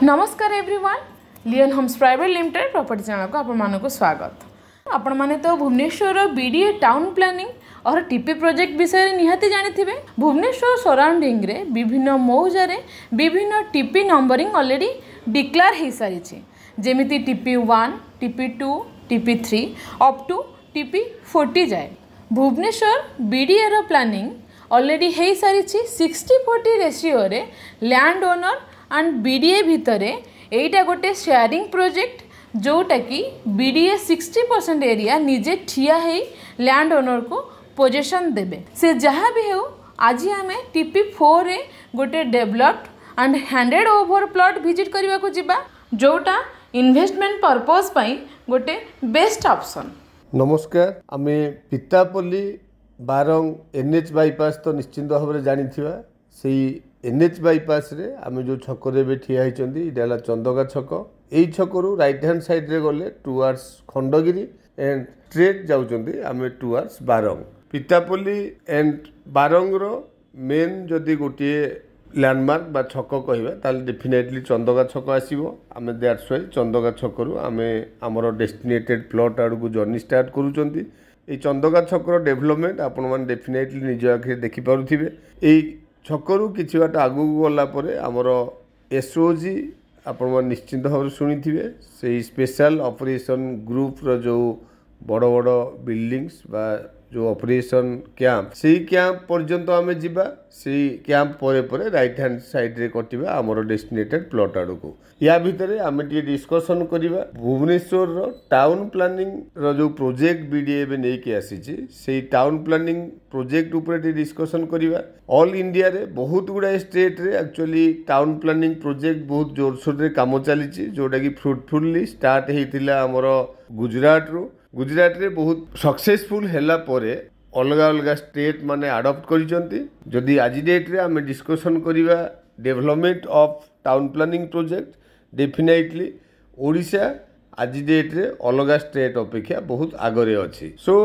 नमस्कार एवरीवन लियन homes private limited property channel को आपण स्वागत। आपण माने तो भुवनेश्वर बीडीए टाउन प्लानिंग और टीपी प्रोजेक्ट विषय निहाती जानी भुवनेश्वर सराउंडिंग रे विभिन्न मौजा विभिन्न टीपी नंबरिंग ऑलरेडी डिक्लेयर हो सारी जेमिति TP 1 TP 2 TP 3 up to TP 40 जाए। भुवनेश्वर बीडीए रो प्लानिंग ऑलरेडी हो सारी 60-40 रेशियो रे लैंड ओनर एंड बीडीए भितरे एटा गोटे शेयरिंग प्रोजेक्ट जोटा कि बीडीए 60% एरिया निजे ठिया है लैंड ओनर को पोजीशन देबे से जहाँ भी हो। आज आम टीपी 4 रे गोटे developed and handed over plot visit करने को जिबा जोटा इन्वेस्टमेंट पर्पस पई गोटे बेस्ट ऑप्शन। नमस्कार आमे पितापल्ली बारंग एनएच बाईपास तो निश्चिंत भाव में जानी से एनएच बाईपास रे आमे जो छक रे ठिया होती चंदका छक यही छकरू राइट हैंड साइड रे गले टुवर्ड्स खंडगिरी एंड स्ट्रेट जाउछंती आमे टुवर्ड्स बारंग पितापल्ली एंड बारंग रो मेन जदि गोटे लैंडमार्क बा छक कहबा ताल डेफिनेटली चंदका छक आसीबो। आमे दैट्स व्हाई चंदका छकरू आमे हमर डेस्टिनेटेड प्लॉट आड़ को जर्नी स्टार्ट करूछंती। ए चंदका छकर डेवलपमेंट आपण मान डेफिनेटली निज आखिरे देखि पारुथिबे। ए छकरू किछि बाट आगु गला परे हमर एसओजी आपण मान निश्चिंत भाव शुणी थे से स्पेशल ऑपरेशन ग्रुप रो जो बड़ बड़ बिल्डिंग्स बा जो ऑपरेशन कैंप से कैंप पर्यंत आम जीवा से कैंप परे परे राइट हैंड साइड रे कटिबा हमर डेस्टिनेटेड प्लॉट आड़ को। या भितर आम टे डिस्कसन करवा भुवनेश्वर रो टाउन प्लानिंग रो जो प्रोजेक्ट बीडीए बे नै के आसी से टाउन प्लानिंग प्रोजेक्ट ऊपर टे डिस्कसन करवा। ऑल इंडिया रे बहुत गुड़ा स्टेट रे एक्चुअली टाउन प्लानिंग प्रोजेक्ट बहुत जोरसोर रे काम चली जोटा कि फ्रुटफुली स्टार्ट होता हमर गुजरात रे बहुत सक्सेसफुल हैला परे अलग अलग स्टेट माने अडॉप्ट करिसंती। जदि आज डेट रे आमे डिस्कशन करिवा development of town planning project definitely Odisha आज डेट रे अलग स्टेट अपेक्षा बहुत आगरे अछि। सो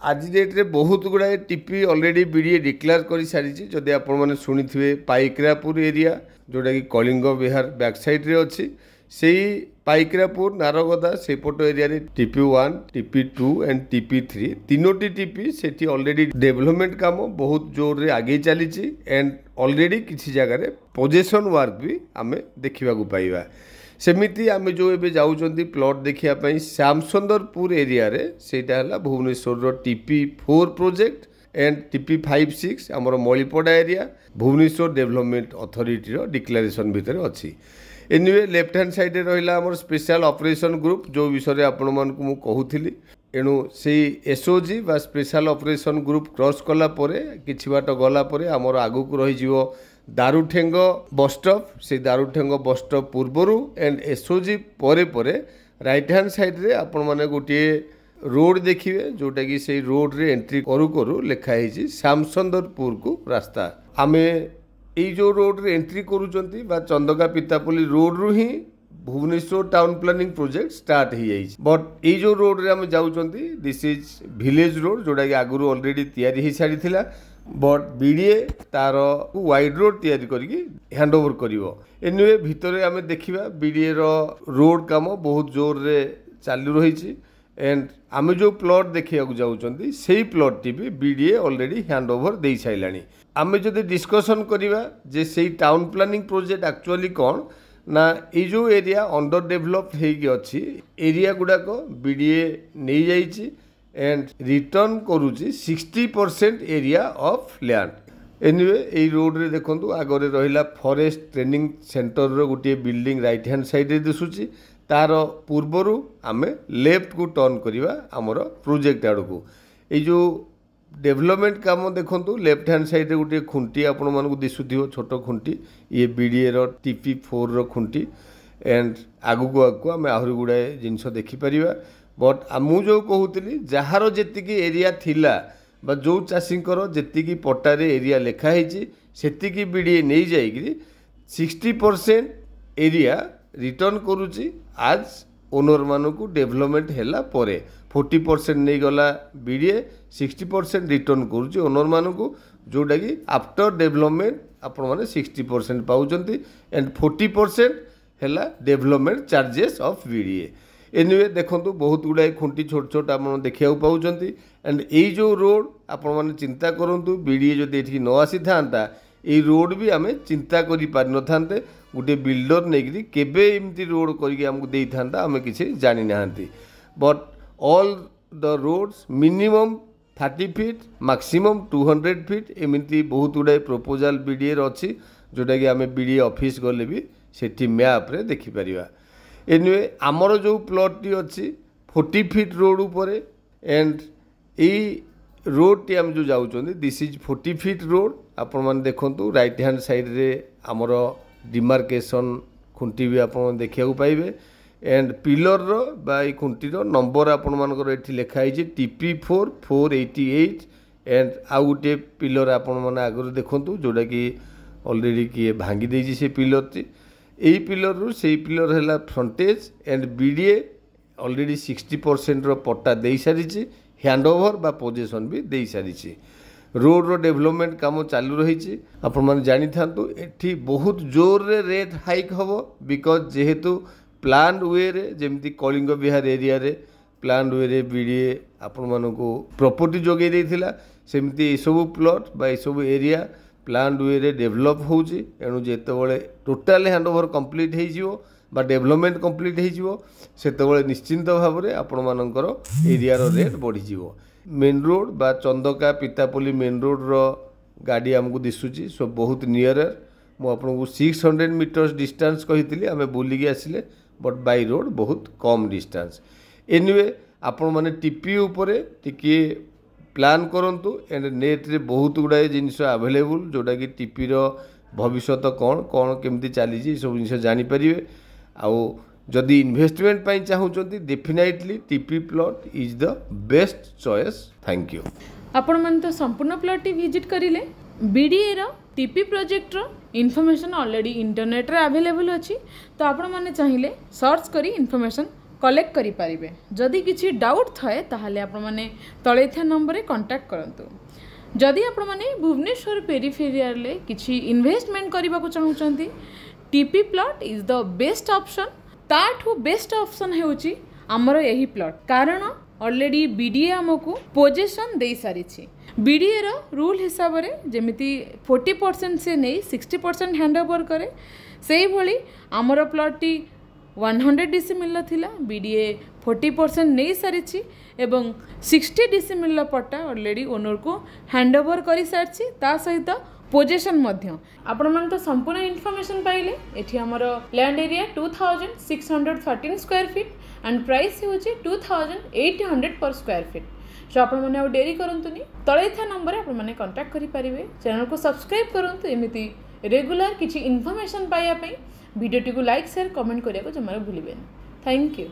आज डेट रे बहुत गुड़ा टीपी ऑलरेडी बीडीए डिक्लेयर कर सारी जदि आपण माने सुनिथिबे पाइकरापुर एरिया जोटा कि कलिंग विहार बैक साइड रे अछि से पाइकरापुर नारगदा सेपट एरिया रे टीपी 1 टीपी 2 एंड टीपी 3 तीनोटी टीपी सेठी ऑलरेडी डेवलपमेंट काम बहुत जोर रे आगे चली एंड ऑलरेडी किसी जगह रे पोजेशन वर्क भी आमे देखिबा को पाइबा। सेमिति आमे जो एबे जाउचंती प्लॉट देखिया पई श्यामसुंदरपुर एरिया रे सेटा हला भुवनेश्वर रो टीपी 4 प्रोजेक्ट एंड टीपी 5-6 हमर मलिपड़ा एरिया भुवनेश्वर डेवलपमेंट अथॉरिटी रो डिक्लेरेशन भितर अछि। एनिवे लेफ्ट हैंड साइड रहा आम स्पेशल ऑपरेशन ग्रुप जो विषय आपण मान को कहूली एणु से एसओजी बा स्पेशल ऑपरेशन ग्रुप क्रॉस कला परे किछि बाट गला परे हमर आगु को रही जीवो दारुठेंग बस स्टॉप से दारुठेंग बस स्टॉप पूर्वरु एंड एसओजी परे परे राइट हैंड साइड रे आपण माने गोटे रोड देखिए जोटा कि से रोड रे एंट्री करू करू लिखा है श्यामसुंदरपुर को रास्ता। आमे ये जो रोड रे एंट्री करूचंती बा चंदका पितापल्ली रोड रु ही Bhubaneswar town planning project start हो जाइए। बट ये जो रोड रे हम जाउचंती दिस इज विलेज रोड जोटा कि आगुरु ऑलरेडी तैयारी हो सारी थिला बट बीडीए तार वाइड रोड तैयारी करके हैंड ओवर करिवो। एनिवे भितरे आमे देखिबा बीडीए रो रोड काम बहुत जोर रे चालू रही एंड आमे जो प्लॉट देखिया जाउचंती सेही प्लॉट टी भी बीडीए ऑलरेडी हैंड ओवर दे साइलानी। आमे जदि डिस्कसन करिवा जे सेही टाउन प्लानिंग प्रोजेक्ट एक्चुअली कौन ना ये जो एरिया अंडर डेवलप्ड हेगी अछि एरिया गुडाक बीडीए नहीं जाइछि एंड रिटर्न करूछि 60% एरिया ऑफ लैंड। एनिवे ए रोड रे देखंतु आगरे रहिला फॉरेस्ट ट्रेनिंग सेंटर रो गोटे बिल्डिंग राइट हैंड साइड रे दिसुछि तार पूर्वरु आमे लेफ्ट को टर्न करिवा हमर प्रोजेक्ट आड़ को। ए जो डेवलपमेंट काम देखंतु लेफ्ट हैंड साइड रे गोटे खुंटी आपण मानकु दिसुथियो छोट खुंटी ये बीडीए रो टीपी 4 रो खुंटी एंड आगु को आमे आहुरी गुडाए जिंस देखि परिबा। बट मु जो कहूतली जहार जेतिकी एरिया थिला बा जो चाषींकर जेतिकी पट्टारे एरिया लेखा ହେଇଛି सेतिकी बीडीए नहीं जाइकरी 60% एरिया रिटर्न करूची आज ओनर मानकु डेवलपमेंट हैला परे 40% नहीं गला बीडीए 60% रिटर्न करूची ओनर मानकु जोटा कि आफ्टर डेवलपमेंट आपण माने 60% पाउचंती एंड 40% है development charges of BDA anyway देखो बहुत गुड़ाए खुंटी छोट छोट आप देखा पाँच एंड यही जो रोड आपण मैंने चिंता करूँ बीडीए जब ये न आसी था ये रोड भी आम चिंता कर पारि न था गोटे बिल्डर नहीं केबे एमती रोड करके था आम किसी जानी ना but all the roads minimum 30 feet maximum 200 feet एमती बहुत गुड़ाए प्रपोजाल बीडीए अच्छी जोटा कि आम बीडीए ऑफिस गले भी सेठी मैप रे देखिपर एनिवे आमर जो प्लॉट टी अच्छी 40 फीट रोड उपर एंड यही रोड टी आम जो जाऊँ दिस इज 40 फीट रोड आपण मैंने देखु राइट हैंड साइड रे आमर डिमार्केशन खुंटी भी आप देखा पाइबे एंड पिलर रो बा खुंटीर नंबर आपण मानकर एठी लिखाई TP4 488 एंड आउ गोटे पिलर आपण मैंने आगुरी देखु जोटा कि ऑलरेडी किए भांगी देछि से पिलर टी यही पिलर रु से पिलर है फ्रंटेज एंड बीडीए ऑलरेडी 60% रो पट्टा दे सारी हैंडओवर बा पोजेसन भी दे सारी रोड रो डेवलपमेंट काम चालू रही आपण मैंने जानी था एठी बहुत जोर रे रेट हाइक हम बिकज जेहेतु प्लान वे रे जेमती कलिंग विहार एरिया रे प्लान वे रे बीडीए आपण मानकु प्रॉपर्टी जोगे देथिला सेमती सब प्लॉट बा सब एरिया प्लान वे रे डेवलप होउची एणु जेतेबेले टोटाल हैंडओवर कंप्लीट हो बा डेवलपमेंट कंप्लीट हो सेतेबेले निश्चिंत भाव में आपण मानकर एरिया रो रेट बढ़ी जीवो मेन रोड बा चंदका पितापल्ली मेन रोड रो गाड़ी आमको दिशुची सो बहुत नियर मु आपको 600 मीटर्स डिस्टेंस कही आम बुलिकी आसिले बट बाय रोड बहुत कम डिस्टेंस एनिवे आपण माने टीपी उपरे टिके प्लान करंतु एंड नेट रे बहुत गुड़ाए जिनस अवेलेबल जोटा कि टीपी रो भविष्य कौन कौन केमती चली सब जिन जानीपर आउ जदि इन्वेस्टमेंट पाई चाहूँगी definitely TP plot is the best choice thank you आपण मन तो संपूर्ण प्लॉट विजिट करिले बीडीए रो टीपी प्रोजेक्ट रो इनफॉरमेशन ऑलरेडी इंटरनेट रे अवेलेबल अछि तो आपण माने चाहिए सर्च करी इनफॉरमेशन कलेक्ट करि पारिबे जदि किछि डाउट थाए ताहाले आपण माने तळे था नंबर रे कांटेक्ट करंतु जदि आपण माने भुवनेश्वर पेरिफेरिया ले किछि इन्वेस्टमेंट करबा को चाहउचंती TP plot is the best option ताठू बेस्ट ऑप्शन हेउची हमर यही प्लॉट कारण ऑलरेडी बीडीए आमको पोजीशन दे सारी बीडीए रो रूल हिसाब रे जेमिति 40% से नहीं 60% हैंडओवर करे से भली आमर प्लॉट टी 100 डिसिमिल थिला बीडीए 40% नहीं सारी एवं 60 डिसिमिल पट्टा ऑलरेडी ओनर को हैंडओवर कर सारी ता सहित पोजेशन मध्य आपण मन तो संपूर्ण इनफॉरमेशन पाइले एठी हमर land area 2613 square feet and price होची 2800 पर स्क्वायर फीट सो आपण माने डेरी करंतुनी तळे था नंबर आपण माने कांटेक्ट करि परिबे चैनल को सब्सक्राइब करंतु एमिति रेगुलर किछि इनफॉरमेशन पाइया पई वीडियो टी को लाइक शेयर कमेंट करिया को जमारे भूलिबेन थैंक यू।